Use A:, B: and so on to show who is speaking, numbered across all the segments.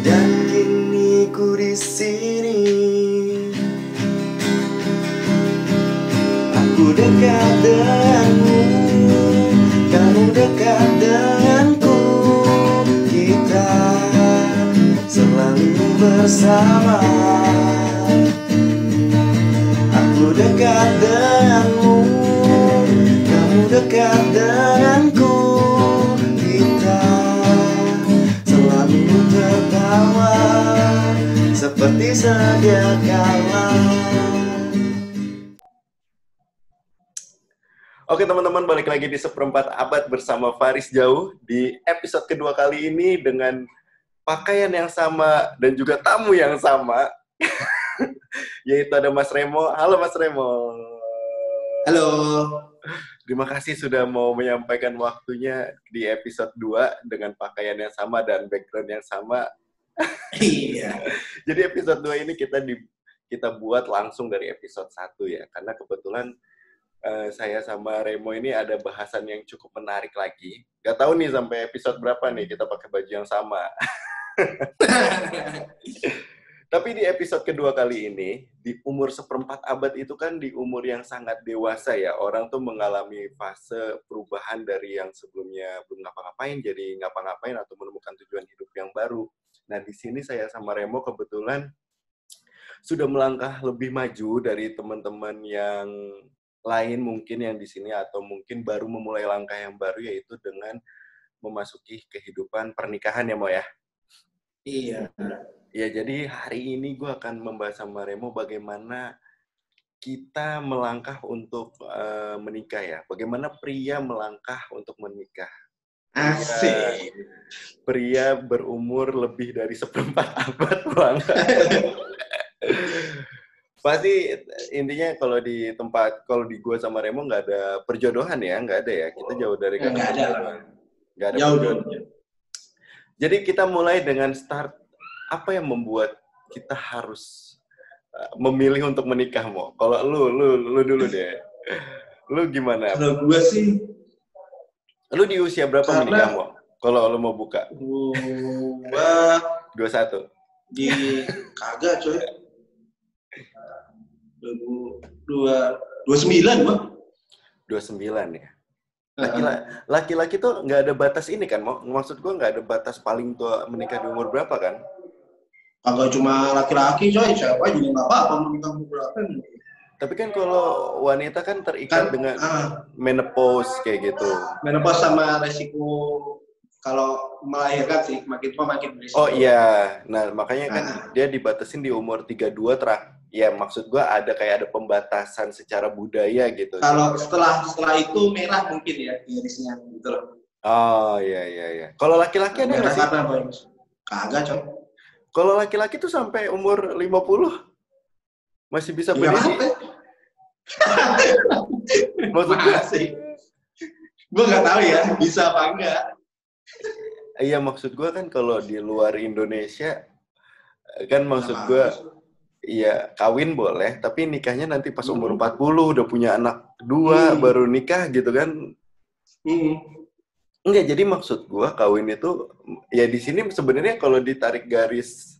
A: dan kini ku di sini. Aku dekat denganmu, kamu dekat denganku. Kita selalu bersama. Aku dekat denganmu, kamu dekat denganku. Kita selalu tertawa seperti sedia kala. Oke teman-teman, balik lagi di Seperempat Abad bersama Faris Jauh di episode kedua kali ini dengan pakaian yang sama dan juga tamu yang sama. Yaitu ada Mas Remo. Halo Mas Remo.
B: Halo.
A: Terima kasih sudah mau menyampaikan waktunya di episode 2 dengan pakaian yang sama dan background yang sama.
B: Iya.
A: Jadi episode 2 ini kita buat langsung dari episode 1 ya. Karena kebetulan saya sama Remo ini ada bahasan yang cukup menarik lagi. Gak tahu nih sampai episode berapa nih kita pakai baju yang sama. Tapi di episode kedua kali ini, di umur seperempat abad itu kan di umur yang sangat dewasa ya. Orang tuh mengalami fase perubahan dari yang sebelumnya belum ngapa-ngapain, jadi ngapa-ngapain atau menemukan tujuan hidup yang baru. Nah, di sini saya sama Remo kebetulan sudah melangkah lebih maju dari teman-teman yang lain mungkin yang di sini atau mungkin baru memulai langkah yang baru, yaitu dengan memasuki kehidupan pernikahan ya Mo ya.
B: Iya.
A: Ya, jadi hari ini gue akan membahas sama Remo bagaimana kita melangkah untuk menikah ya. Bagaimana pria melangkah untuk menikah.
B: Asik.
A: Pria berumur lebih dari seperempat abad melangkah. Pasti intinya kalau di gue sama Remo nggak ada perjodohan ya, nggak ada ya. Kita jauh dari kata perjodohan. Nggak ada perjodohan. Jadi kita mulai dengan start. Apa yang membuat kita harus memilih untuk menikah, Mo? Kalau lu dulu deh. Lu gimana?
B: Kalau gue sih,
A: lu di usia berapa menikah, Mo? Kalau lu mau buka?
B: Gua
A: 21.
B: Kagak, coy. 29, Bang.
A: 29 ya. Laki-laki tuh nggak ada batas ini kan, Mo? Maksud gua nggak ada batas paling tua menikah di umur berapa kan?
B: Kagak cuma laki-laki, coy. Siapa juga nggak apa-apa menikah umur berapa.
A: Tapi kan kalau wanita kan terikat dengan menopause kayak gitu.
B: Menopause sama resiko kalau melahirkan sih, makin tua makin berisiko.
A: Oh iya, nah makanya kan dia dibatasin di umur 32 ya maksud gua ada pembatasan secara budaya gitu.
B: Kalau setelah itu merah mungkin ya garisnya gitu loh.
A: Oh iya. Kalau laki-laki ada nggak sih?
B: Kagak, coy.
A: Kalau laki-laki tuh sampai umur 50 masih bisa berdiri. Maksud gue sih.
B: Gue nggak tahu ya bisa apa enggak.
A: Iya, maksud gue kan kalau di luar Indonesia kan maksud gue iya kawin boleh, tapi nikahnya nanti pas umur 40 udah punya anak 2 baru nikah gitu kan. Enggak, jadi maksud gue kawin itu ya di sini sebenarnya kalau ditarik garis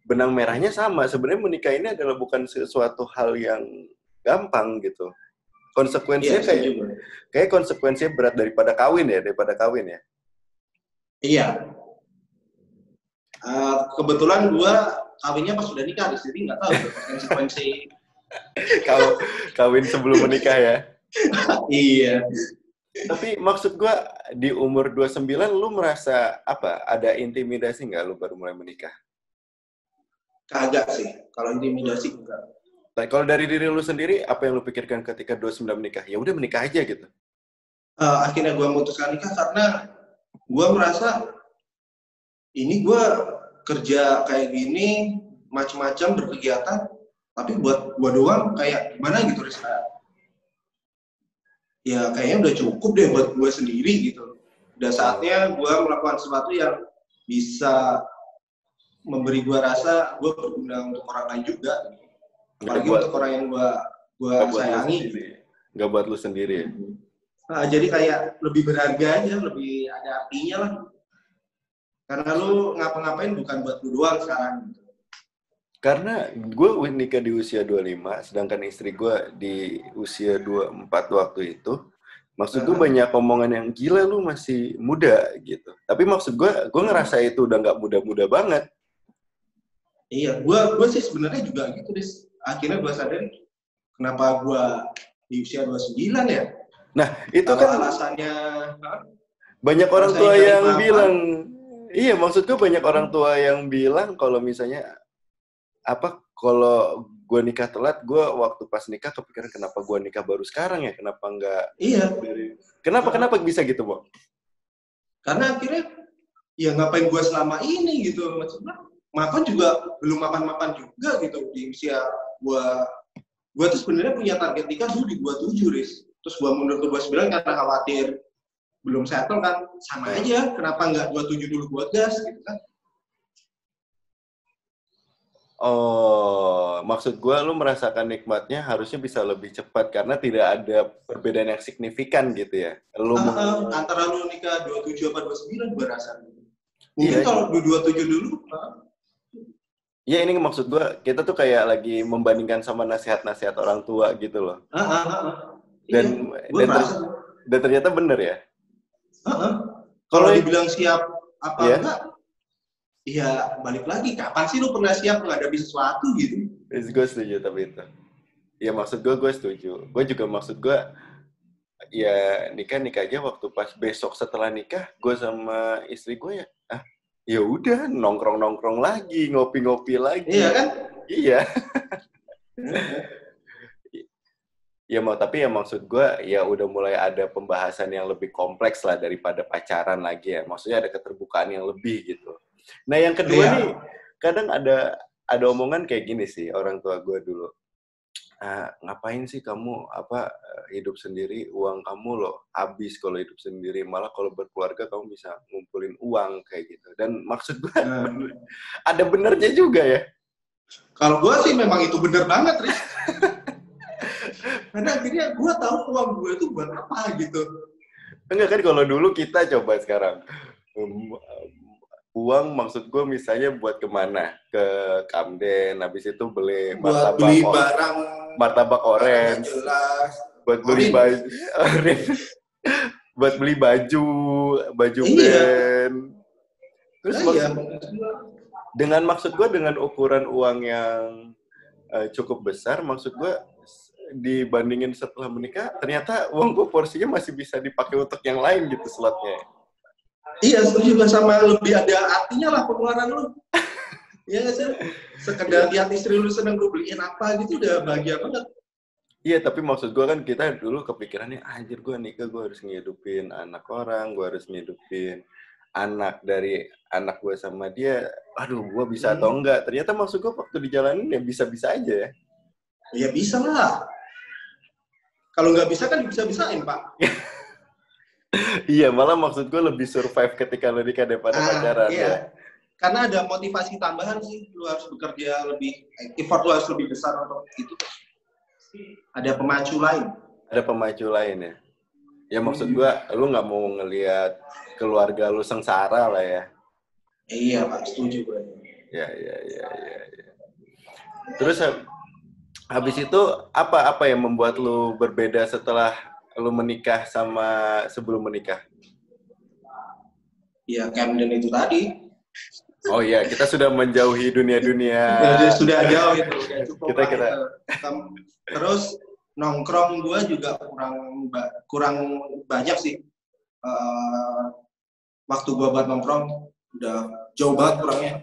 A: benang merahnya sama. Sebenarnya menikah ini adalah bukan sesuatu hal yang gampang gitu. Konsekuensinya kayak konsekuensinya berat daripada kawin ya.
B: Iya. Kebetulan gue kawinnya pas sudah nikah, jadi nggak tahu konsekuensi.
A: Kawin sebelum menikah ya.
B: Iya.
A: Tapi maksud gue di umur 29 lu merasa apa? Ada intimidasi nggak lu baru mulai menikah?
B: Kagak sih. Kalau intimidasi enggak.
A: Nah, kalau dari diri lu sendiri apa yang lu pikirkan ketika 29 menikah? Ya udah menikah aja gitu.
B: Akhirnya gue memutuskan nikah karena gue merasa ini gue kerja kayak gini macam-macam berkegiatan, tapi buat gue doang kayak gimana gitu Rizka. Ya kayaknya udah cukup deh buat gue sendiri gitu. Udah saatnya gue melakukan sesuatu yang bisa memberi gue rasa gue berguna untuk orang lain juga. Apalagi untuk orang yang gue sayangi.
A: Nggak buat lu sendiri.
B: Nah, jadi kayak lebih berharga aja, lebih ada artinya lah. Karena lu ngapa-ngapain bukan buat lu doang sekarang. Gitu.
A: Karena gue nikah di usia 25, sedangkan istri gue di usia 24 waktu itu. Maksud gue banyak omongan yang gila lu masih muda gitu. Tapi maksud gue ngerasa itu udah nggak muda-muda banget.
B: Iya, gue sih sebenarnya juga gitu, Riz. Akhirnya gue sadar kenapa gue di usia 29 ya.
A: Nah, itu
B: kalau
A: kan
B: alasannya
A: banyak orang tua yang
B: maafan,
A: bilang, iya maksud gue banyak orang tua yang bilang kalau misalnya kalau gue nikah telat, gue waktu pas nikah kepikiran kenapa gue nikah baru sekarang ya, kenapa enggak
B: iya.
A: Kenapa bisa gitu, Bo?
B: Karena akhirnya ya ngapain gue selama ini gitu, maksudnya makan juga belum mapan juga gitu di usia gue tuh sebenarnya punya target nikah dulu di 27, Riz. Terus gue mundur ke 29 karena khawatir belum settle kan, sama aja, kenapa nggak 27 dulu gue gas gitu kan.
A: Oh, maksud gue lu merasakan nikmatnya harusnya bisa lebih cepat karena tidak ada perbedaan yang signifikan gitu ya.
B: Antara lu nikah 27 apa 29 gue rasa. Mungkin kalau 27 dulu.
A: Iya, ini maksud gue, kita tuh kayak lagi membandingkan sama nasihat-nasihat orang tua gitu loh. Dan ternyata bener ya.
B: Kalau dibilang siap apa enggak, ya balik lagi, kapan sih lu pernah siap menghadapi sesuatu gitu?
A: Gue setuju tapi itu. Ya maksud gue setuju. Gue juga maksud gue, ya nikah aja waktu pas besok setelah nikah, gue sama istri gue ya udah nongkrong lagi, ngopi lagi.
B: Iya kan?
A: Iya. Ya tapi ya maksud gue ya udah mulai ada pembahasan yang lebih kompleks lah daripada pacaran lagi ya. Maksudnya ada keterbukaan yang lebih gitu. Nah yang kedua nih, kadang ada omongan kayak gini sih orang tua gue dulu. Ngapain sih kamu hidup sendiri, uang kamu loh habis kalau hidup sendiri, malah kalau berkeluarga kamu bisa ngumpulin uang kayak gitu. Dan maksud gue ada benernya juga ya.
B: Kalau gue sih memang itu bener banget, Riz. Karena akhirnya gue tahu uang gue itu buat apa gitu.
A: Enggak kan kalau dulu kita coba sekarang. Uang maksud gue misalnya buat kemana? Ke Camden, habis itu beli
B: buat beli barang
A: martabak orange, buat beli baju, buat beli baju brand. Terus maksud gue dengan ukuran uang yang cukup besar, maksud gue dibandingin setelah menikah, ternyata uang gue porsinya masih bisa dipakai untuk yang lain gitu slotnya.
B: Iya, setuju, sama lebih ada artinya lah pengeluaran lu. Iya nggak sih? Sekedar lihat istri lu seneng, lu beliin apa gitu udah bahagia banget.
A: Iya, tapi maksud gue kan kita dulu kepikirannya, anjir gue nikah, gue harus ngehidupin anak orang, gue harus ngehidupin anak dari anak gue sama dia. Aduh, gue bisa atau enggak? Ternyata maksud gue waktu dijalanin ya bisa-bisa aja ya.
B: Ya bisa lah. Kalau nggak bisa kan bisa-bisain, Pak.
A: Iya, malah maksud gue lebih survive ketika lo nikah daripada pacaran.
B: Iya. Ya. Karena ada motivasi tambahan sih, lu harus bekerja lebih, effort lu harus lebih besar untuk itu. Ada pemacu lain.
A: Ada pemacu lain ya. Ya maksud gue, lu nggak mau ngelihat keluarga lu sengsara lah ya.
B: Iya, Pak, setuju gue.
A: Ya. Terus habis itu apa yang membuat lu berbeda setelah lu menikah sama sebelum menikah?
B: Ya, Camden itu tadi.
A: Oh iya, kita sudah menjauhi dunia-dunia.
B: Sudah jauh itu. Cukup
A: kita.
B: Terus nongkrong gue juga kurang banyak sih. Waktu gue buat nongkrong udah jauh banget kurangnya.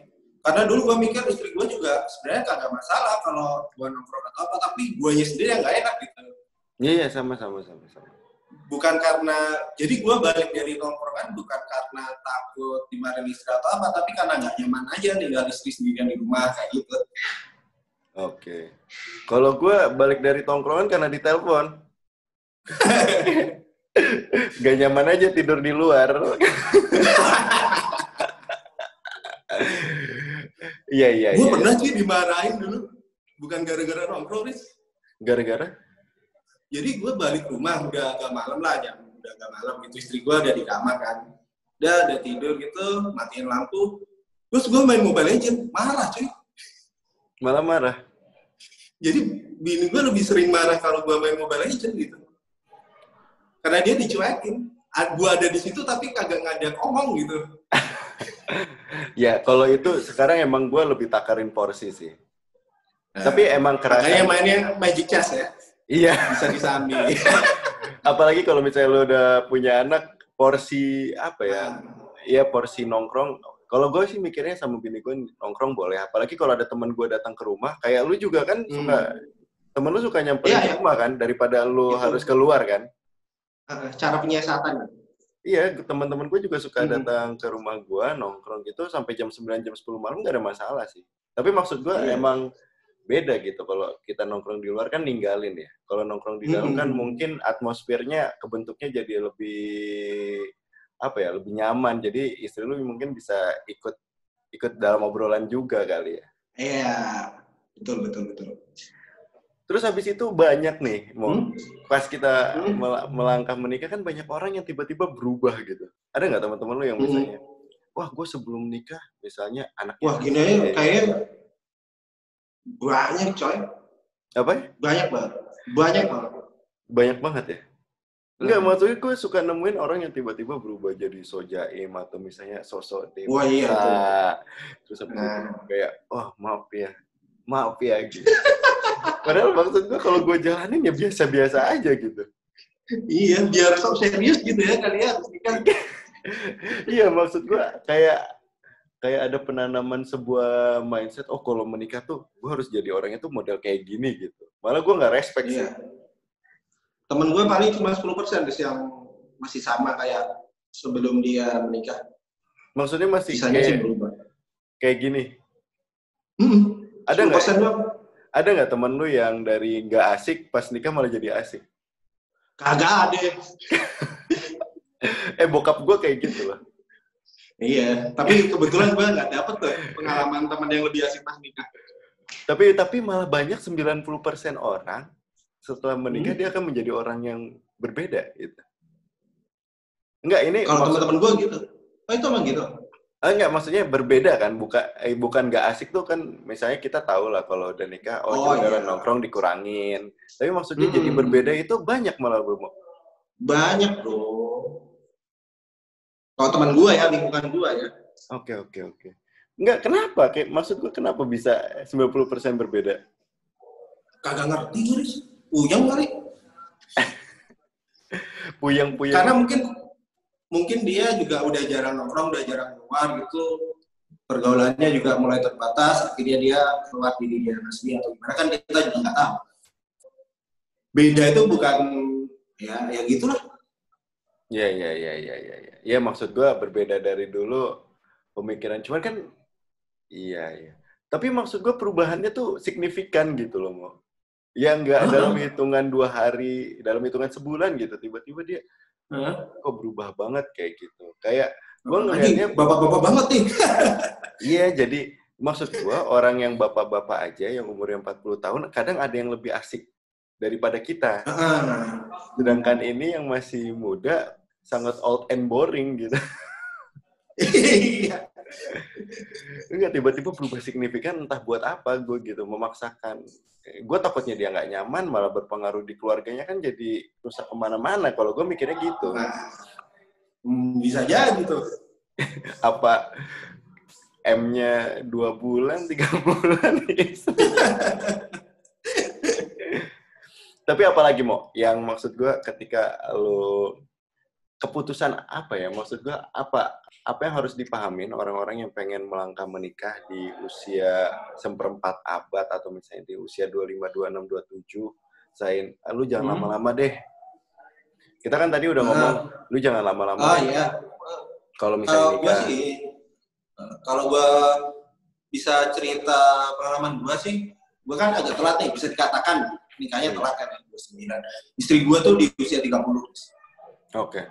B: Karena dulu gue mikir istri gue juga sebenarnya kagak masalah kalau gue nongkrong atau apa, tapi guanya sendiri yang nggak enak gitu.
A: Iya, sama.
B: Bukan karena, jadi gue balik dari nongkrongan bukan karena takut dimarahin istri atau apa, tapi karena nggak nyaman aja tinggal istri sendirian di rumah kayak gitu.
A: Oke. Kalau gue balik dari tongkrongan karena ditelepon. Gak nyaman aja tidur di luar. Iya.
B: Gue pernah sih dimarahin dulu, bukan gara-gara nongkrong, Riz.
A: Gara-gara?
B: Jadi gue balik rumah udah agak malam lah, udah agak malam gitu, istri gue udah di kamar kan. udah tidur gitu, matiin lampu. Terus gue main Mobile Legends, marah cuy.
A: Malah marah.
B: Jadi bini gue lebih sering marah kalau gue main Mobile Legends gitu. Karena dia dicuekin. Gue ada di situ tapi kagak ngajak omong gitu.
A: Ya, kalau itu sekarang emang gue lebih takarin porsi sih. Tapi emang kerasa.
B: Makanya mainnya Magic Chess ya.
A: Iya.
B: Bisa disambi.
A: Apalagi kalau misalnya lo udah punya anak, porsi apa ya? Iya, porsi nongkrong. Kalau gue sih mikirnya sama bini gue nongkrong boleh. Apalagi kalau ada teman gue datang ke rumah, kayak lu juga kan suka, temen lu suka nyamperin ke rumah kan, daripada lu harus keluar kan.
B: Cara penyiasatan.
A: Iya, teman-teman gue juga suka datang ke rumah gue, nongkrong gitu, sampai jam 9, jam 10 malam nggak ada masalah sih. Tapi maksud gue emang beda gitu, kalau kita nongkrong di luar kan ninggalin ya. Kalau nongkrong di dalam kan mungkin atmosfernya kebentuknya jadi lebih, apa ya, lebih nyaman. Jadi istri lu mungkin bisa ikut dalam obrolan juga kali ya.
B: Iya, betul.
A: Terus habis itu banyak nih, pas kita melangkah menikah kan banyak orang yang tiba-tiba berubah gitu. Ada nggak teman-teman lu yang misalnya, wah gue sebelum nikah misalnya anaknya...
B: Wah gini aja kayaknya banyak coy.
A: Apa?
B: Banyak banget.
A: Banyak banget ya? Enggak, maksudnya gue suka nemuin orang yang tiba-tiba berubah jadi sojaim atau misalnya sosok dewasa.
B: Wah iya.
A: Terus habis itu kayak, oh maaf ya gitu. Padahal maksud gue kalau gue jalanin ya biasa-biasa aja gitu.
B: Iya, biar sok serius gitu ya kali ya.
A: Iya, maksud gue kayak ada penanaman sebuah mindset, oh kalau menikah tuh gue harus jadi orangnya tuh model kayak gini gitu. Malah gue nggak respect sih.
B: Temen gue paling cuma 10% yang masih sama kayak sebelum dia menikah.
A: Maksudnya masih kayak gini? Ada nggak? Ada nggak temen lu yang dari nggak asik pas nikah malah jadi asik?
B: Kagak ada.
A: Bokap gue kayak gitu loh.
B: Iya, tapi kebetulan gue nggak dapet tuh pengalaman teman yang lebih asik pas nikah.
A: Tapi malah banyak 90% orang setelah menikah dia akan menjadi orang yang berbeda gitu. Enggak, ini
B: kalau teman-teman gue gitu. Oh itu emang gitu?
A: Enggak, maksudnya berbeda kan, bukan nggak asik tuh kan, misalnya kita tahu lah kalau udah nikah, jalan nongkrong dikurangin. Tapi maksudnya jadi berbeda itu banyak malah bro.
B: Banyak bro. Kalau teman gue ya, lingkungan gue ya.
A: Oke. Enggak, kenapa? Maksud gue kenapa bisa 90% berbeda?
B: Kagak ngerti gue sih. Puyeng kali.
A: Puyeng.
B: Karena mungkin dia juga udah jarang nongkrong, udah jarang keluar gitu. Pergaulannya juga mulai terbatas, akhirnya dia keluar di dunia resmi atau gimana kan kita juga nggak tahu. Beda itu bukan ya gitulah.
A: Iya. Ya maksud gue berbeda dari dulu pemikiran. Cuman kan iya. Tapi maksud gue perubahannya tuh signifikan gitu loh, Mo. Ya nggak dalam hitungan 2 hari, dalam hitungan sebulan gitu. Tiba-tiba dia kok berubah banget kayak gitu. Kayak gue ngeliatnya
B: bapak-bapak banget nih.
A: Iya, jadi maksud gue orang yang bapak-bapak aja yang umurnya 40 tahun kadang ada yang lebih asik daripada kita. Sedangkan ini yang masih muda sangat old and boring gitu.
B: Iya.
A: Enggak, tiba-tiba berubah signifikan entah buat apa gue gitu, memaksakan. Gue takutnya dia nggak nyaman, malah berpengaruh di keluarganya kan jadi rusak kemana-mana. Kalau gue mikirnya gitu.
B: Bisa jadi tuh.
A: Apa M-nya 2 bulan, 3 bulan. Tapi apalagi Mo, yang maksud gue ketika lo keputusan apa ya? Maksud gue apa yang harus dipahamin orang-orang yang pengen melangkah menikah di usia seperempat abad atau misalnya di usia 25, 26, 27, Zain, lu jangan lama-lama deh. Kita kan tadi udah ngomong, lu jangan lama-lama.
B: Iya.
A: Kalau misalnya nikah.
B: Kalau gue bisa cerita pengalaman gue sih, gue kan agak telat nih, bisa dikatakan nikahnya telat kan, 29. Istri gue tuh di usia 30.
A: Oke.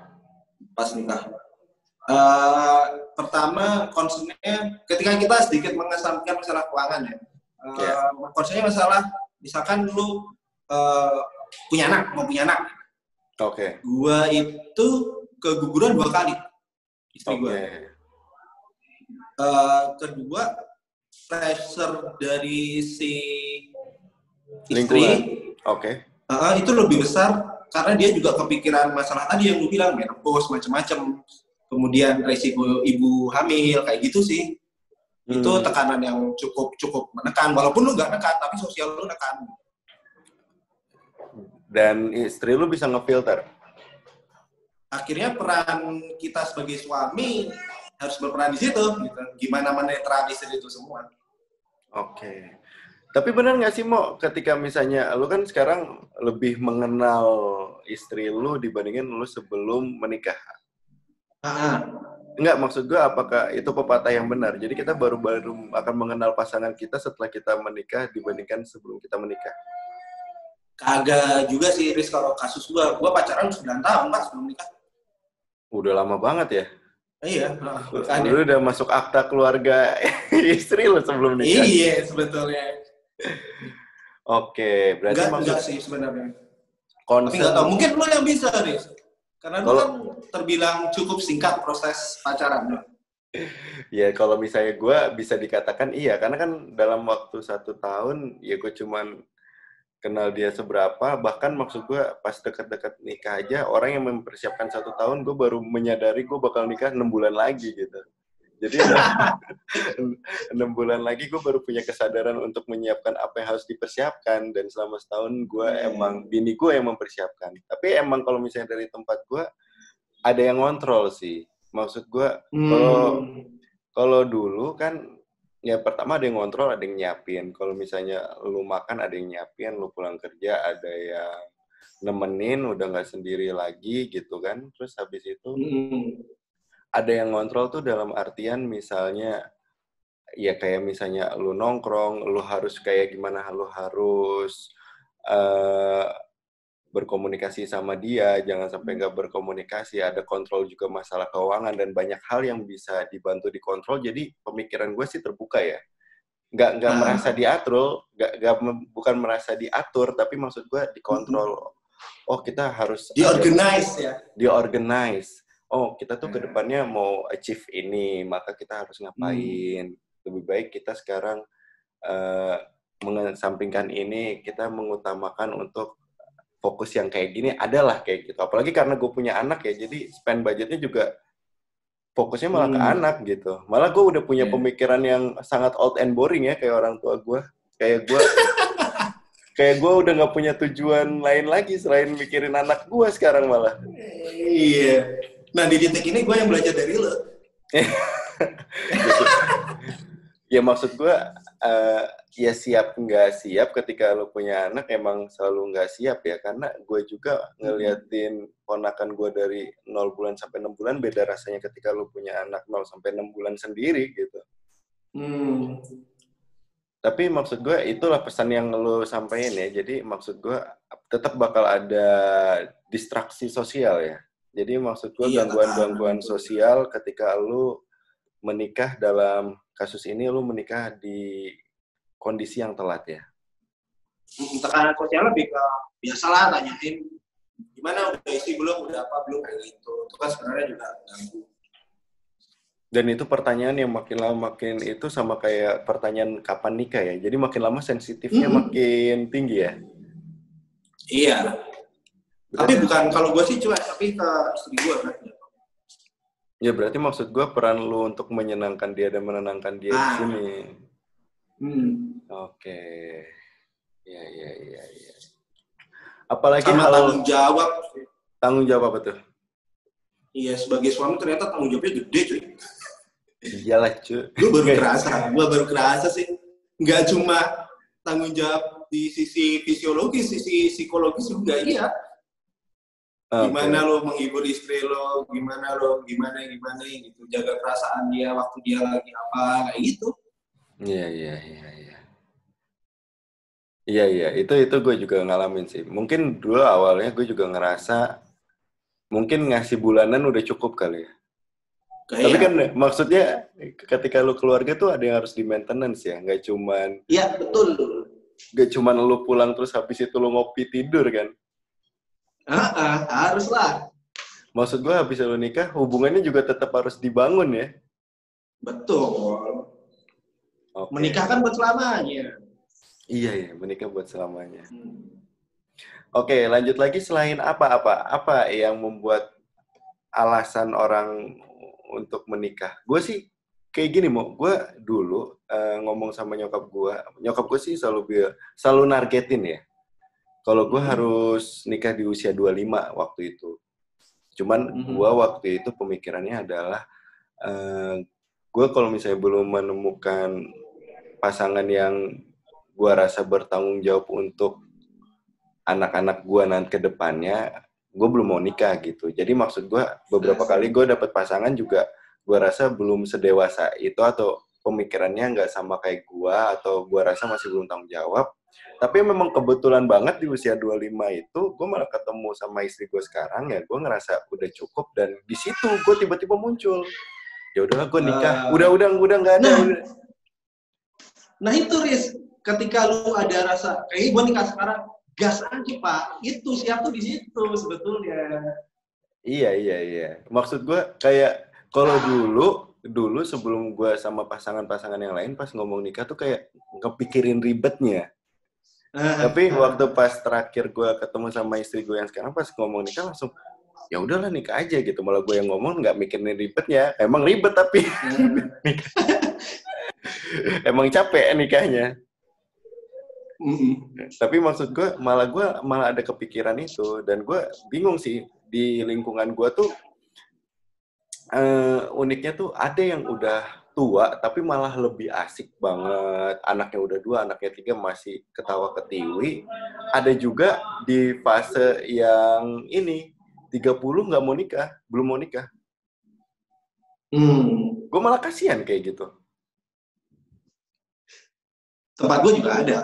B: Pas nikah. Pertama concernnya ketika kita sedikit mengesampingkan masalah keuangan ya. Concernnya masalah misalkan lu punya anak, mau punya anak.
A: Oke.
B: Gua itu keguguran 2 kali. istri gue. Kedua, pressure dari si istri itu lebih besar karena dia juga kepikiran masalah tadi yang lu bilang, menopause macam-macam, kemudian resiko ibu hamil kayak gitu sih. Itu tekanan yang cukup menekan, walaupun lu nggak nekan tapi sosial lu nekan.
A: Dan istri lu bisa ngefilter.
B: Akhirnya peran kita sebagai suami harus berperan di situ, gitu. Gimana menetralisir itu semua.
A: Oke. Tapi benar nggak sih, Mo, ketika misalnya lu kan sekarang lebih mengenal istri lu dibandingin lu sebelum menikah? Enggak, maksud gue apakah itu pepatah yang benar? Jadi kita baru-baru akan mengenal pasangan kita setelah kita menikah dibandingkan sebelum kita menikah?
B: Kagak juga sih, Riz, kalau kasus gue pacaran 9 tahun, Pak, sebelum nikah.
A: Udah lama banget ya?
B: Iya.
A: Lu udah masuk akta keluarga istri lu sebelum nikah?
B: Iya, sebetulnya.
A: Oke, berarti
B: enggak sih sebenarnya.
A: Tapi
B: nggak tahu, mungkin lu yang bisa, Riz. Karena lu kan terbilang cukup singkat proses pacaran.
A: Ya, kalau misalnya gue bisa dikatakan iya, karena kan dalam waktu 1 tahun, ya gue cuman kenal dia seberapa, bahkan maksud gue pas dekat-dekat nikah aja, orang yang mempersiapkan 1 tahun, gue baru menyadari gue bakal nikah 6 bulan lagi gitu. Jadi 6 bulan lagi gue baru punya kesadaran untuk menyiapkan apa yang harus dipersiapkan, dan selama setahun gue bini gue yang mempersiapkan. Tapi emang kalau misalnya dari tempat gue, ada yang ngontrol sih. Maksud gue, kalau dulu kan, ya pertama ada yang ngontrol, ada yang nyiapin. Kalau misalnya lu makan, ada yang nyiapin. Lu pulang kerja, ada yang nemenin, udah nggak sendiri lagi gitu kan. Terus habis itu, ada yang ngontrol tuh dalam artian misalnya, ya kayak misalnya lu nongkrong, lu harus kayak gimana, lu harus berkomunikasi sama dia, jangan sampai nggak berkomunikasi, ada kontrol juga masalah keuangan, dan banyak hal yang bisa dibantu dikontrol. Jadi pemikiran gue sih terbuka ya, nggak merasa diatur, bukan merasa diatur, tapi maksud gue dikontrol. Oh, kita harus diorganize. Oh, kita tuh kedepannya mau achieve ini, maka kita harus ngapain. Lebih baik kita sekarang mengesampingkan ini, kita mengutamakan untuk fokus yang kayak gini, adalah kayak gitu. Apalagi karena gue punya anak ya, jadi spend budgetnya juga fokusnya malah ke anak gitu. Malah gue udah punya pemikiran yang sangat old and boring ya, kayak orang tua gue. Kayak gue udah nggak punya tujuan lain lagi selain mikirin anak gue sekarang malah.
B: Iya. Nah, di titik ini gue yang belajar dari lo.
A: Ya maksud gue, ya siap nggak siap ketika lo punya anak, emang selalu nggak siap ya. Karena gue juga ngeliatin ponakan gue dari 0 bulan sampai 6 bulan, beda rasanya ketika lo punya anak 0 sampai 6 bulan sendiri gitu. Tapi maksud gue itulah pesan yang lo sampaikan ya. Jadi maksud gue tetap bakal ada distraksi sosial ya. Jadi maksud gue gangguan-gangguan sosial ketika lo menikah, dalam kasus ini lu menikah di kondisi yang telat ya?
B: Tekanan sosial lebih ke biasalah tanyain gimana, udah isi belum, udah apa belum, kayak gitu. Itu kan sebenarnya juga ganggu.
A: Dan itu pertanyaan yang makin lama makin itu sama kayak pertanyaan kapan nikah ya. Jadi makin lama sensitifnya makin tinggi ya.
B: Iya. Tapi bukan kalau gue sih tapi ke istri gue kan.
A: Ya berarti maksud gue peran lu untuk menyenangkan dia dan menenangkan dia di sini. Oke. Ya. Apalagi
B: sama tanggung jawab.
A: Tanggung jawab apa tuh?
B: Iya, sebagai suami ternyata tanggung jawabnya gede, cuy.
A: Iyalah, cuy.
B: Gue baru kerasa sih. Nggak cuma tanggung jawab di sisi fisiologis, sisi psikologis juga iya. Gimana lo menghibur istri lo, gimana gitu, jaga perasaan dia waktu dia lagi apa, kayak gitu.
A: Iya, itu gue juga ngalamin sih. Mungkin dulu awalnya gue juga ngerasa mungkin ngasih bulanan udah cukup kali ya. Tapi kan maksudnya ketika lo keluarga tuh ada yang harus di maintenance ya, nggak cuman.
B: Iya, betul.
A: Nggak cuman lo pulang terus habis itu lo ngopi tidur kan.
B: Harus lah.
A: Maksud gue habis lu nikah, hubungannya juga tetap harus dibangun ya?
B: Betul.
A: Oke.
B: Menikah kan buat selamanya.
A: Iya, ya, menikah buat selamanya.
B: Hmm.
A: Oke, lanjut lagi selain apa-apa? Apa yang membuat alasan orang untuk menikah? Gue sih kayak gini, mau gue dulu ngomong sama nyokap gue sih selalu nargetin ya. Kalau gue harus nikah di usia 25 waktu itu. Cuman gue waktu itu pemikirannya adalah gue kalau misalnya belum menemukan pasangan yang gue rasa bertanggung jawab untuk anak-anak gue nanti ke depannya, gue belum mau nikah gitu. Jadi maksud gue beberapa kali gue dapet pasangan juga gue rasa belum sedewasa itu atau pemikirannya nggak sama kayak gue atau gue rasa masih belum tanggung jawab. Tapi memang kebetulan banget di usia 25 itu gue malah ketemu sama istri gue sekarang ya gue ngerasa udah cukup dan di situ gue tiba-tiba muncul. Ya udahlah gue nikah. Udah nggak ada.
B: Nah itu Riz, ketika lu ada rasa kayak gue nikah sekarang, gas aja Pak. Itu siap tuh di situ sebetulnya.
A: Iya. Maksud gue kayak kalau dulu sebelum gue sama pasangan-pasangan yang lain pas ngomong nikah tuh kayak ngepikirin ribetnya. Tapi waktu pas terakhir gue ketemu sama istri gue yang sekarang pas ngomong nikah langsung ya udahlah nikah aja gitu. Malah gue yang ngomong nggak mikirin ribetnya. Emang ribet tapi emang capek nikahnya. Tapi maksud gue malah ada kepikiran itu dan gue bingung sih di lingkungan gue tuh uniknya tuh ada yang udah tua tapi malah lebih asik banget, anaknya udah 2, anaknya 3 masih ketawa ketiwi. Ada juga di fase yang ini 30 nggak mau nikah, belum mau nikah. Gue malah kasihan kayak gitu.
B: Tempat gue juga ada.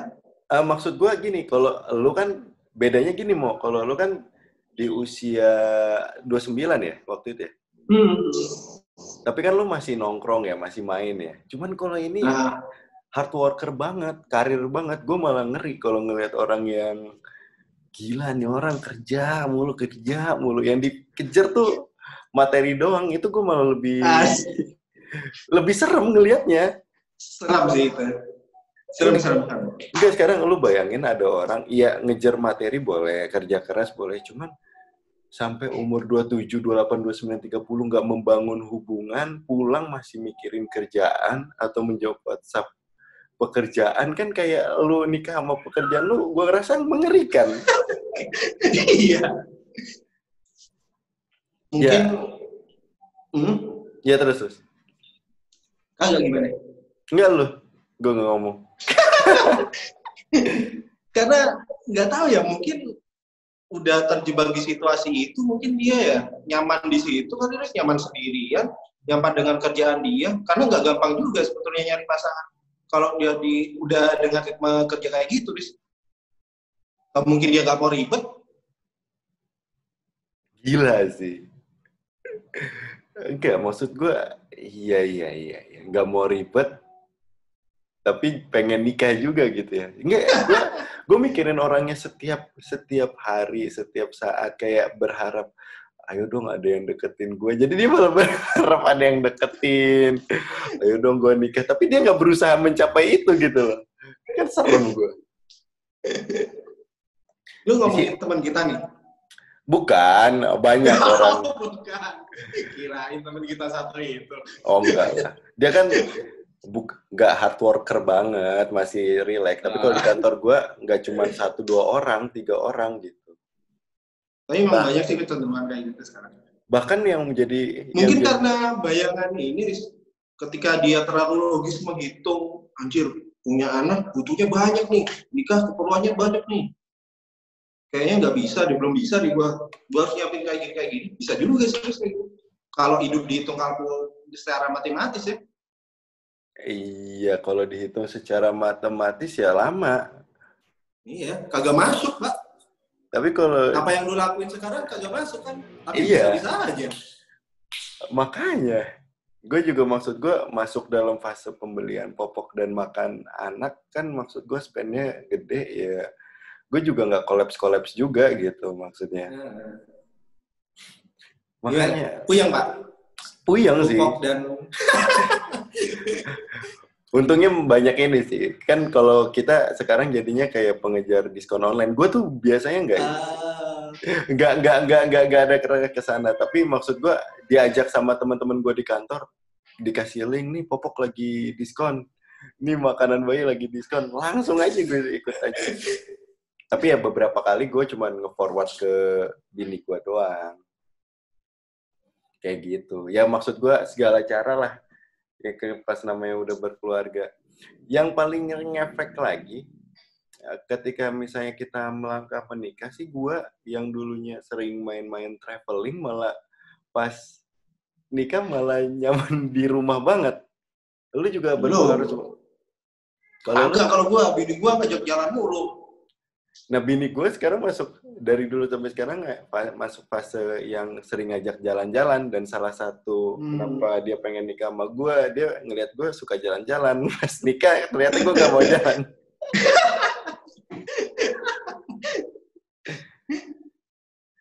A: Maksud gue gini, kalau lu kan bedanya gini mau, kalau lu kan di usia 29 ya waktu itu ya. Tapi kan lu masih nongkrong ya, masih main ya. Cuman kalau ini hard worker banget, karir banget. Gue malah ngeri kalau ngelihat orang yang gila nih orang kerja mulu. Yang dikejar tuh materi doang. Itu gue malah lebih serem ngelihatnya.
B: Serem sih itu. Serem.
A: Enggak, sekarang lu bayangin ada orang, iya ngejar materi boleh, kerja keras boleh, cuman sampai umur 27, 28, 29, 30 nggak membangun hubungan, pulang masih mikirin kerjaan atau menjawab WhatsApp pekerjaan, kan kayak lu nikah sama pekerjaan lu, gua rasa mengerikan.
B: Iya. Mungkin
A: Ya terus.
B: Kagak gimana?
A: Enggak lu, gua nggak ngomong.
B: Karena nggak tahu ya, mungkin udah terjebak di situasi itu, mungkin dia ya nyaman di situ kan, dia nyaman sendirian, nyaman dengan kerjaan dia, karena nggak gampang juga sebetulnya nyari pasangan kalau dia udah dengan ritme kerja kayak gitu, mungkin dia nggak mau ribet.
A: Gila sih. Enggak, maksud gue iya, nggak mau ribet tapi pengen nikah juga gitu ya. Enggak, gue mikirin orangnya setiap hari, setiap saat kayak berharap ayo dong ada yang deketin gue. Jadi dia malah berharap ada yang deketin. Ayo dong gue nikah. Tapi dia nggak berusaha mencapai itu gitu loh. Kan serem gue.
B: Lu ngomongin teman kita nih?
A: Bukan, banyak orang.
B: Bukan. Kirain teman kita satu itu.
A: Oh enggak lah. Dia kan nggak hard worker banget, masih relax. Tapi kalau di kantor gue nggak cuma 1-2 orang, 3 orang gitu.
B: Tapi memang banyak sih kecenderungan kayak gitu sekarang.
A: Bahkan yang menjadi
B: mungkin karena bayangan ini ketika dia terlalu logis menghitung, anjir punya anak butuhnya banyak nih, nikah keperluannya banyak nih, kayaknya nggak bisa, dia belum bisa nih, gua harus nyiapin kayak gini. Bisa juga sih kalau hidup dihitung kalkul secara matematis ya.
A: Iya, kalau dihitung secara matematis ya lama.
B: Iya, kagak masuk Pak.
A: Tapi kalau
B: apa yang lu lakuin sekarang kagak masuk kan? Tapi
A: iya.
B: bisa aja.
A: Makanya, gue juga maksud gue masuk dalam fase pembelian popok dan makan anak kan, maksud gue spendnya gede ya. Gue juga nggak kolaps juga gitu maksudnya. Makanya
B: puyeng Pak.
A: puyeng sih.
B: Rupok dan
A: Untungnya banyak ini sih. Kan kalau kita sekarang jadinya kayak pengejar diskon online. Gue tuh biasanya nggak ada ke sana. Tapi maksud gue diajak sama teman-teman gue di kantor, dikasih link nih, Popok lagi diskon. Ini makanan bayi lagi diskon. Langsung aja gue ikut aja. Tapi ya beberapa kali gue cuma nge-forward ke bini gue doang. Kayak gitu. Ya maksud gue segala cara lah. Ya pas namanya udah berkeluarga. Yang paling ngefek lagi, ketika misalnya kita melangkah menikah sih, gue yang dulunya sering main-main traveling, malah pas nikah malah nyaman di rumah banget. Lu juga berpengaruh?
B: Kalau gue, bini gue ngajak jalan mulu.
A: Nah, bini gue sekarang masuk, dari dulu sampai sekarang masuk fase yang sering ngajak jalan-jalan, dan salah satu kenapa dia pengen nikah sama gue, dia ngeliat gue suka jalan-jalan. Pas nikah, ternyata gue gak mau jalan.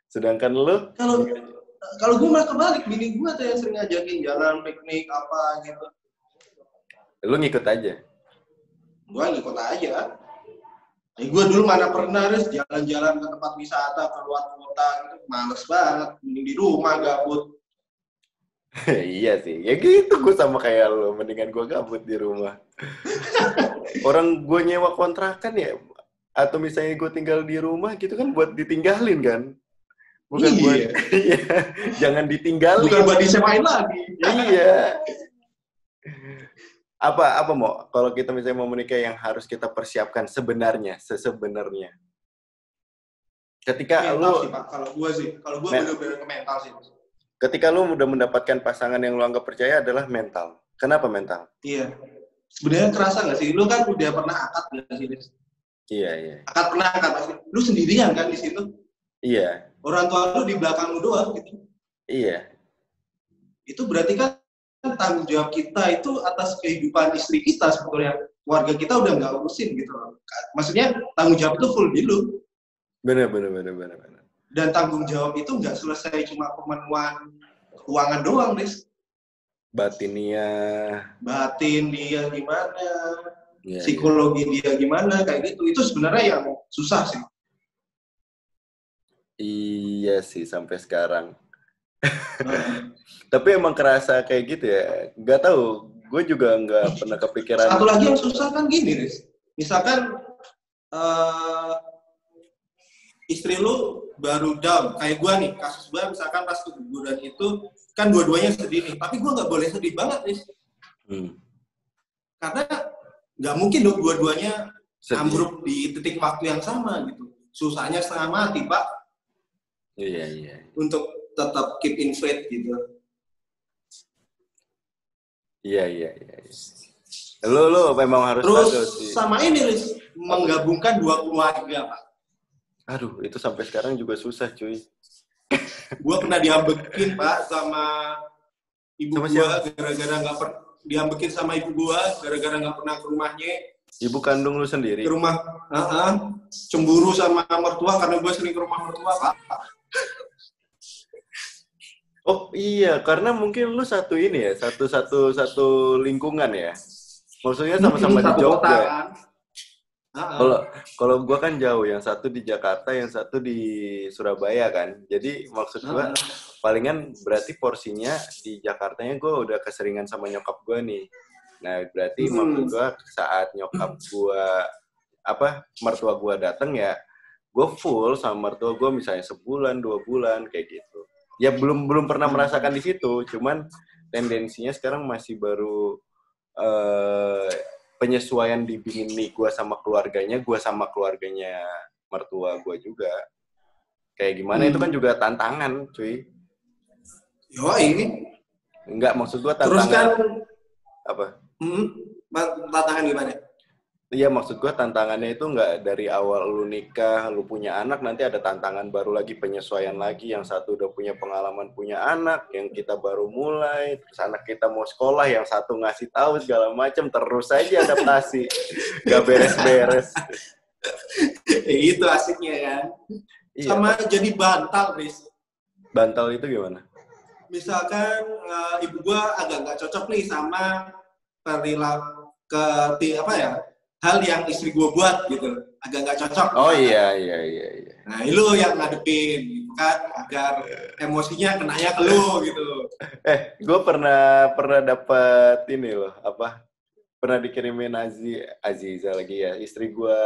A: Sedangkan lu?
B: Kalau gue malah kebalik, bini gue tuh yang sering ngajakin jalan, piknik, apa gitu.
A: Lu ngikut aja?
B: Gue ngikut aja. Gue dulu mana pernah harus jalan-jalan ke tempat wisata, ke luar kota gitu, males banget, mending di rumah gabut.
A: Iya sih, ya gitu gue sama kayak lo, mendingan gue gabut di rumah. Orang gue nyewa kontrakan ya, atau misalnya gue tinggal di rumah gitu kan buat ditinggalin kan, bukan buat jangan ditinggalin.
B: Bukan buat disewain lagi.
A: Iya. Apa mau kalau kita misalnya mau menikah yang harus kita persiapkan sebenarnya? Ketika
B: mental
A: lu
B: sih Pak, kalau gue bener-bener ke mental sih.
A: Ketika lu udah mendapatkan pasangan yang lu anggap percaya adalah mental. Kenapa mental?
B: Iya. Sebenarnya kerasa nggak sih? Lu kan udah pernah akad nggak sih?
A: Iya.
B: Akad pasti. Lu sendirian kan di situ?
A: Iya.
B: Orang tua lu di belakang lu doang gitu.
A: Iya.
B: Itu berarti kan tanggung jawab kita itu atas kehidupan istri kita sebetulnya. Keluarga kita udah nggak urusin gitu. Maksudnya tanggung jawab itu full di lu.
A: Benar.
B: Dan tanggung jawab itu nggak selesai cuma pemenuhan keuangan doang, Riz.
A: Batin
B: dia gimana,
A: ya,
B: psikologi dia gimana, kayak gitu. Itu sebenarnya yang susah sih.
A: Iya sih, sampai sekarang. Tapi emang kerasa kayak gitu ya? Nggak tahu, gue juga nggak pernah kepikiran.
B: Satu lagi yang susah kan gini, Riz. Misalkan istri lu baru down, kayak gue nih, kasus gue misalkan pas keguguran itu, kan dua-duanya sedih nih, tapi gue nggak boleh sedih banget, Riz. Karena nggak mungkin dong dua-duanya ambruk di titik waktu yang sama gitu. Susahnya setengah mati, Pak.
A: Iya.
B: Untuk tetap keep in faith gitu.
A: Iya. Lu memang harus.
B: Terus sama ini, Riz, menggabungkan dua keluarga, Pak.
A: Aduh, itu sampai sekarang juga susah, cuy.
B: Gue pernah diambekin, Pak, sama ibu gue gara-gara nggak diambekin sama ibu gue gara-gara nggak pernah ke rumahnya.
A: Ibu kandung lu sendiri?
B: Ke rumah, cemburu sama mertua karena gue sering ke rumah mertua, Pak.
A: Oh iya, karena mungkin lu satu ini ya, satu lingkungan ya. Maksudnya sama-sama di Jogja. Kan? Kalau gue kan jauh, yang satu di Jakarta, yang satu di Surabaya kan. Jadi maksud gue palingan berarti porsinya di Jakartanya gue udah keseringan sama nyokap gue nih. Nah berarti maksud gue saat nyokap gue mertua gue dateng ya, gue full sama mertua gue misalnya sebulan 2 bulan kayak gitu. Ya belum pernah merasakan di situ, cuman tendensinya sekarang masih baru penyesuaian di bini gue sama keluarganya mertua gue juga. Kayak gimana itu kan juga tantangan, cuy.
B: Ini.
A: Enggak, maksud gue tantangan.
B: Terus kan
A: apa?
B: Tantangan gimana?
A: Iya, maksud gue tantangannya itu nggak dari awal lu nikah, lu punya anak, nanti ada tantangan baru lagi, penyesuaian lagi. Yang satu udah punya pengalaman punya anak, yang kita baru mulai, terus anak kita mau sekolah, yang satu ngasih tahu segala macam, terus aja adaptasi. Nggak beres-beres.
B: Itu asiknya kan. Iya, sama jadi bantal, Riz.
A: Bantal itu gimana?
B: misalkan ibu gue agak nggak cocok nih sama perilaku hal yang istri gue buat gitu, agak nggak cocok.
A: Oh iya.
B: Nah, lu yang ngadepin, gitu kan, agar emosinya kenanya ke lu gitu.
A: Gue pernah dapat ini loh, pernah dikirimin Aziza lagi ya, istri gue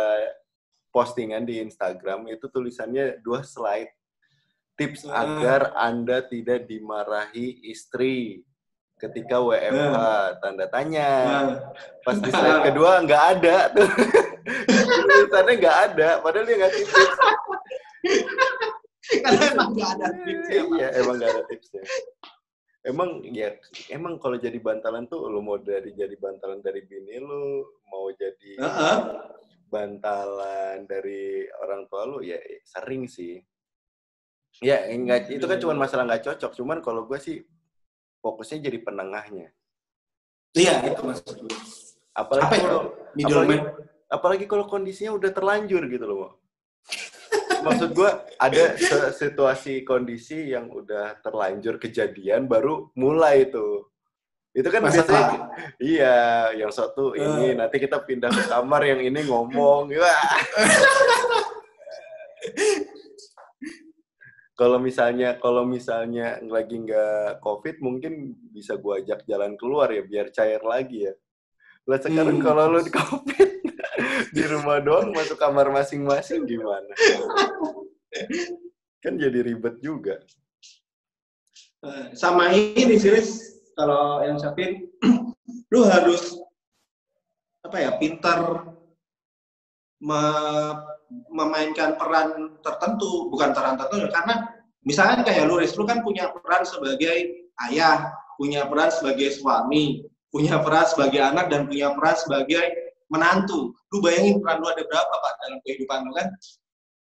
A: postingan di Instagram, itu tulisannya 2 slide. Tips agar Anda tidak dimarahi istri ketika WFH, tanda tanya. Pas di slide kedua nggak ada tuh. Tulisannya nggak ada, padahal dia ngasih tips.
B: Karena emang nggak ada tipsnya.
A: Iya, emang nggak ada tipsnya. Emang kalau jadi bantalan tuh, lu mau jadi bantalan dari bini lu, mau jadi bantalan dari orang tua lu, ya sering sih. Ya, enggak, itu kan cuma masalah nggak cocok. Cuman kalau gue sih fokusnya jadi penengahnya.
B: Iya, itu maksud gue.
A: Apalagi kalau kondisinya udah terlanjur gitu loh. Maksud gue ada situasi kondisi yang udah terlanjur kejadian baru mulai itu. Itu kan biasanya iya, yang satu ini nanti kita pindah ke kamar, yang ini ngomong. Kalau misalnya lagi nggak COVID, mungkin bisa gue ajak jalan keluar ya, biar cair lagi ya. Lah sekarang kalau lo di COVID, di rumah doang, masuk kamar masing-masing, gimana? Kan jadi ribet juga.
B: Sama ini sih, kalau yang Syafin, lu harus pintar memainkan peran tertentu, bukan peran tertentu, karena misalnya kayak lu kan punya peran sebagai ayah, punya peran sebagai suami, punya peran sebagai anak, dan punya peran sebagai menantu. Lu bayangin peran lu ada berapa, Pak, dalam kehidupan lu kan?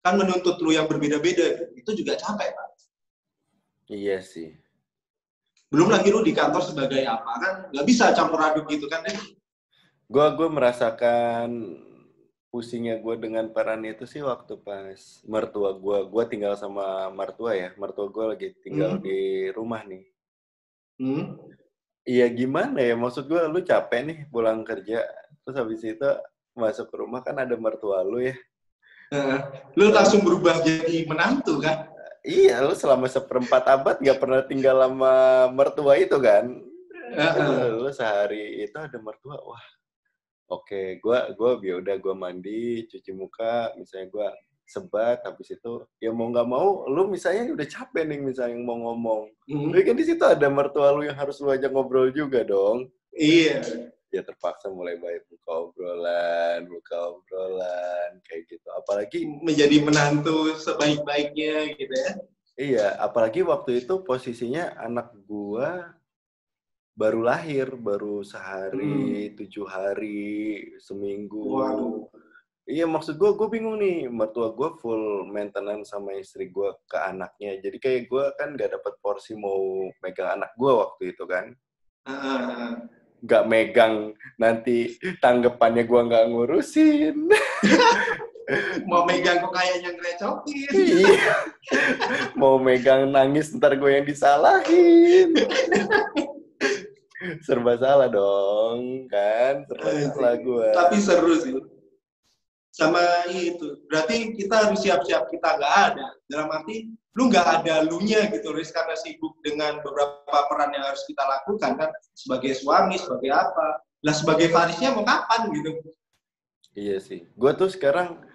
B: Kan menuntut lu yang berbeda-beda, itu juga capek, Pak.
A: Iya sih.
B: Belum lagi lu di kantor sebagai apa, kan nggak bisa campur aduk gitu kan.
A: Gue merasakan pusingnya gue dengan peran itu sih waktu pas mertua gue tinggal sama mertua gue lagi tinggal di rumah nih. Iya gimana ya, maksud gue, lu capek nih pulang kerja, terus habis itu masuk ke rumah kan ada mertua lu ya.
B: Lu langsung berubah jadi menantu kan?
A: Iya, lu selama 1/4 abad gak pernah tinggal sama mertua itu kan. Lu sehari itu ada mertua, wah. Oke, gue mandi, cuci muka, misalnya gue sebat, habis itu ya mau nggak mau, lu misalnya udah capek nih misalnya mau ngomong, tapi kan di situ ada mertua lu yang harus lu ajak ngobrol juga dong.
B: Iya.
A: Ya terpaksa mulai buka obrolan kayak gitu. Apalagi
B: menjadi menantu sebaik-baiknya gitu ya.
A: Iya, apalagi waktu itu posisinya anak gua baru lahir, baru sehari, 7 hari, seminggu.
B: Waduh.
A: Iya, maksud gue bingung nih, mertua gue full maintenance sama istri gue ke anaknya. Jadi kayak gue kan gak dapat porsi mau megang anak gue waktu itu kan. Gak megang, nanti tanggapannya gue gak ngurusin.
B: Mau megang kok kayaknya ngerecokin.
A: Iya. Mau megang nangis, ntar gue yang disalahin. Serba salah dong, kan? Serba salah gue.
B: Tapi seru sih. Sama itu, berarti kita harus siap-siap kita nggak ada. Dalam arti, lu nggak ada lunya gitu, Riz, karena sibuk dengan beberapa peran yang harus kita lakukan kan. Sebagai suami, sebagai apa. Lah sebagai Farisnya mau kapan gitu.
A: Iya sih. Gue tuh sekarang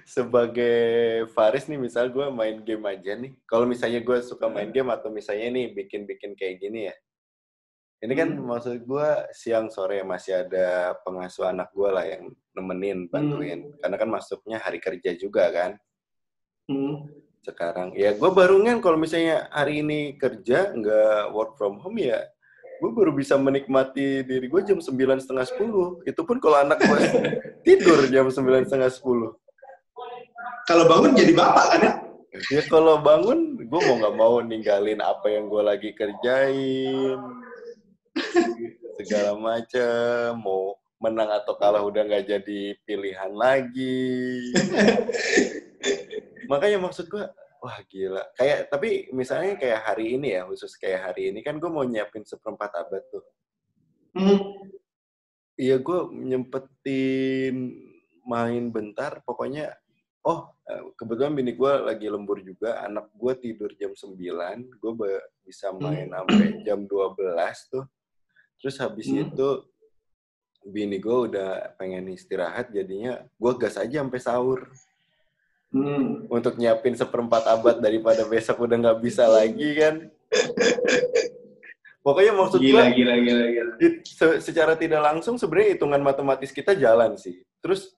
A: sebagai Faris nih, misal gue main game aja nih. Kalau misalnya gue suka main game atau misalnya nih bikin kayak gini ya. Ini kan maksud gue siang sore masih ada pengasuh anak gue lah yang nemenin, bantuin. Karena kan masuknya hari kerja juga kan. Sekarang ya gue baru kalau misalnya hari ini kerja nggak work from home ya, gue baru bisa menikmati diri gue jam 9:30, 10. Itu pun kalau anak gue tidur jam 9:30, 10.
B: Kalau bangun jadi bapak kan ya?
A: Ya kalau bangun, gue mau nggak mau ninggalin apa yang gue lagi kerjain. Segala macam, mau menang atau kalah udah nggak jadi pilihan lagi. Makanya maksud gue, Wah gila. Kayak tapi misalnya kayak hari ini ya, khusus kayak hari ini kan gue mau nyiapin 1/4 abad tuh. Iya gue nyempetin main bentar, pokoknya kebetulan bini gue lagi lembur juga, anak gue tidur jam 9, gue bisa main sampai jam 12 tuh. Terus habis itu bini gue udah pengen istirahat, jadinya gue gas aja sampai sahur. Untuk nyiapin 1/4 abad daripada besok udah nggak bisa lagi kan. Pokoknya maksud gue,
B: gila.
A: secara tidak langsung sebenarnya hitungan matematis kita jalan sih. Terus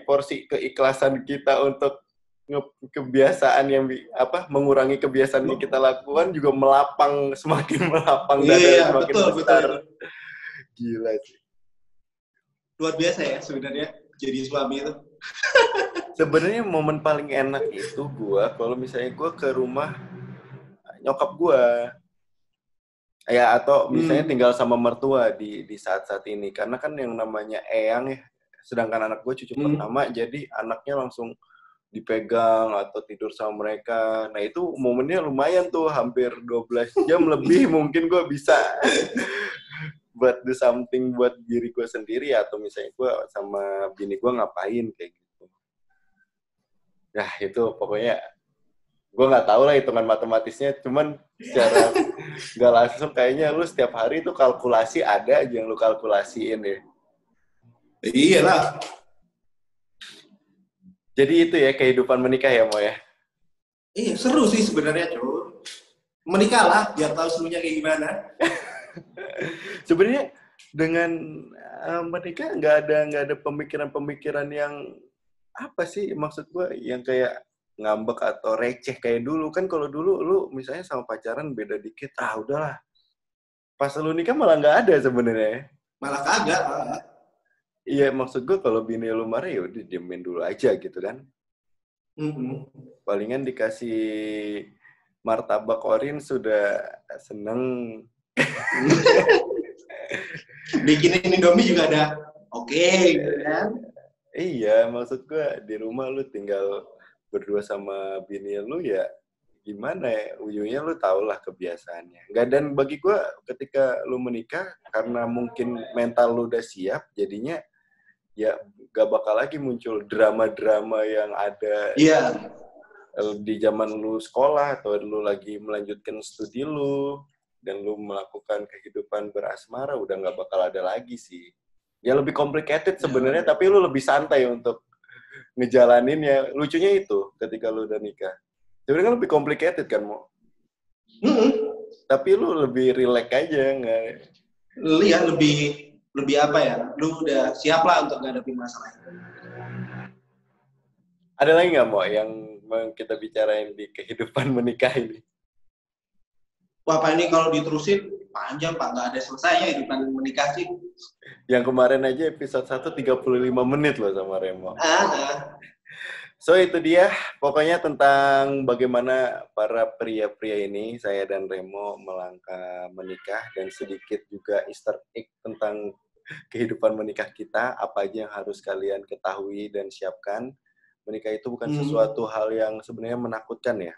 A: porsi keikhlasan kita untuk kebiasaan yang mengurangi kebiasaan yang kita lakukan juga semakin melapang dan semakin besar. Betul. Gila sih.
B: Luar biasa ya sebenarnya jadi suami itu.
A: Sebenarnya momen paling enak itu kalau misalnya gue ke rumah nyokap gue. Ya, atau misalnya tinggal sama mertua di saat-saat ini. Karena kan yang namanya eyang ya, sedangkan anak gue cucu pertama, jadi anaknya langsung dipegang atau tidur sama mereka. Nah itu momennya lumayan tuh, hampir 12 jam lebih mungkin gue bisa buat do something buat diri gue sendiri, atau misalnya gue sama bini gue ngapain kayak gitu. Nah itu pokoknya gue nggak tahu lah hitungan matematisnya, cuman secara nggak langsung kayaknya lu setiap hari tuh kalkulasi ada aja yang lu kalkulasiin ya.
B: Iyalah.
A: Jadi itu ya kehidupan menikah ya, Mo ya?
B: Iya, seru sih sebenarnya, cuy. Menikahlah, biar tahu serunya kayak gimana.
A: Sebenarnya dengan menikah nggak ada pemikiran-pemikiran yang apa sih, maksud gue yang kayak ngambek atau receh kayak dulu. Kan kalau dulu lu misalnya sama pacaran beda dikit, udahlah. Pas lu nikah malah nggak ada sebenarnya.
B: Malah kagak.
A: Iya, maksud gue kalau bini lu marah ya udah diemin dulu aja gitu kan. Palingan dikasih martabak orin sudah seneng.
B: Bikinin Indomie juga ada oke, gitu kan.
A: Iya, maksud gue di rumah lu tinggal berdua sama bini lu ya gimana ya, ujungnya lu tau lah kebiasaannya. Dan bagi gue ketika lu menikah, karena mungkin mental lu udah siap, jadinya ya gak bakal lagi muncul drama-drama yang ada di zaman lu sekolah atau lu lagi melanjutkan studi lu dan lu melakukan kehidupan berasmara, udah gak bakal ada lagi sih. Ya lebih complicated sebenarnya, tapi lu lebih santai untuk ngejalaninnya. Lucunya itu ketika lu udah nikah. Sebenarnya kan lebih complicated kan, Mo? Tapi lu lebih relax aja, nggak?
B: Iya, lebih apa ya? Lu udah siap lah untuk ngadepin masalah itu.
A: Ada lagi nggak, Mo, yang kita bicarain di kehidupan menikah ini?
B: Wah, Pak, ini kalau diterusin panjang, Pak. Nggak ada selesainya kehidupan menikah sih.
A: Yang kemarin aja episode 1 35 menit loh sama Remo. So itu dia, pokoknya tentang bagaimana para pria-pria ini, saya dan Remo melangkah menikah, dan sedikit juga Easter egg tentang kehidupan menikah kita, apa aja yang harus kalian ketahui dan siapkan. Menikah itu bukan sesuatu hal yang sebenarnya menakutkan ya.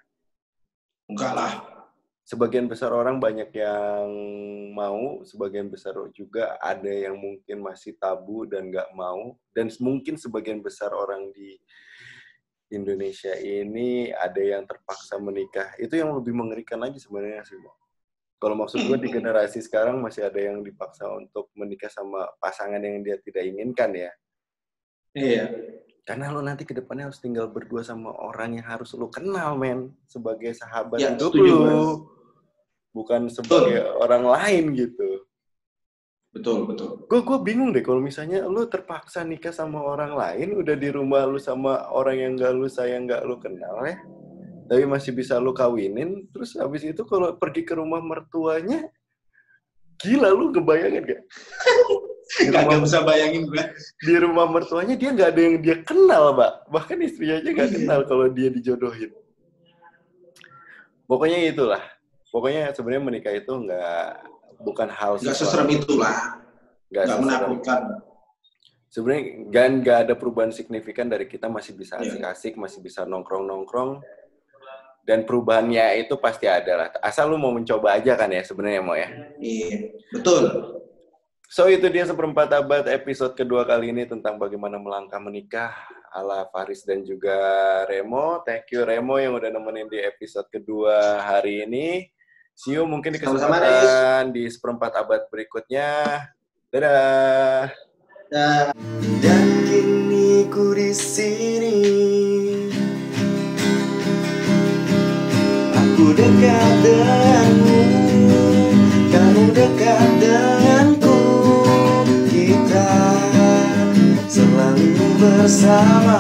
B: Enggak lah.
A: Sebagian besar orang banyak yang mau, sebagian besar juga ada yang mungkin masih tabu dan nggak mau, dan mungkin sebagian besar orang di Indonesia ini ada yang terpaksa menikah. Itu yang lebih mengerikan lagi sebenarnya sih, Mo. Kalau maksud gue di generasi sekarang masih ada yang dipaksa untuk menikah sama pasangan yang dia tidak inginkan ya.
B: Iya.
A: Karena lo nanti ke depannya harus tinggal berdua sama orang yang harus lo kenal, men. Sebagai sahabat
B: ya,
A: hidup lo. Bukan sebagai orang lain gitu.
B: Betul.
A: Gue bingung deh kalau misalnya lu terpaksa nikah sama orang lain, udah di rumah lu sama orang yang gak lu sayang, gak lu kenal ya, tapi masih bisa lu kawinin, terus habis itu kalau pergi ke rumah mertuanya, gila lu kebayangin gak?
B: Kagak bisa bayangin gue.
A: Di rumah mertuanya dia gak ada yang dia kenal, Pak. Bahkan istrinya aja gak kenal kalau dia dijodohin. Pokoknya itulah. Pokoknya sebenarnya menikah itu bukan hal
B: nggak seserem itulah, nggak menakutkan.
A: Sebenarnya nggak ada perubahan signifikan dari kita masih bisa asik-asik, masih bisa nongkrong-nongkrong. Dan perubahannya itu pasti ada lah. Asal lu mau mencoba aja kan ya sebenarnya Mo ya.
B: Iya, betul.
A: So itu dia seperempat abad episode kedua kali ini tentang bagaimana melangkah menikah ala Faris dan juga Remo. Thank you Remo yang udah nemenin di episode kedua hari ini. See you mungkin di kesempatan di seperempat abad berikutnya. Dadah. Dan kini ku di sini. Aku dekat denganmu, kamu dekat denganku. Kita selalu bersama.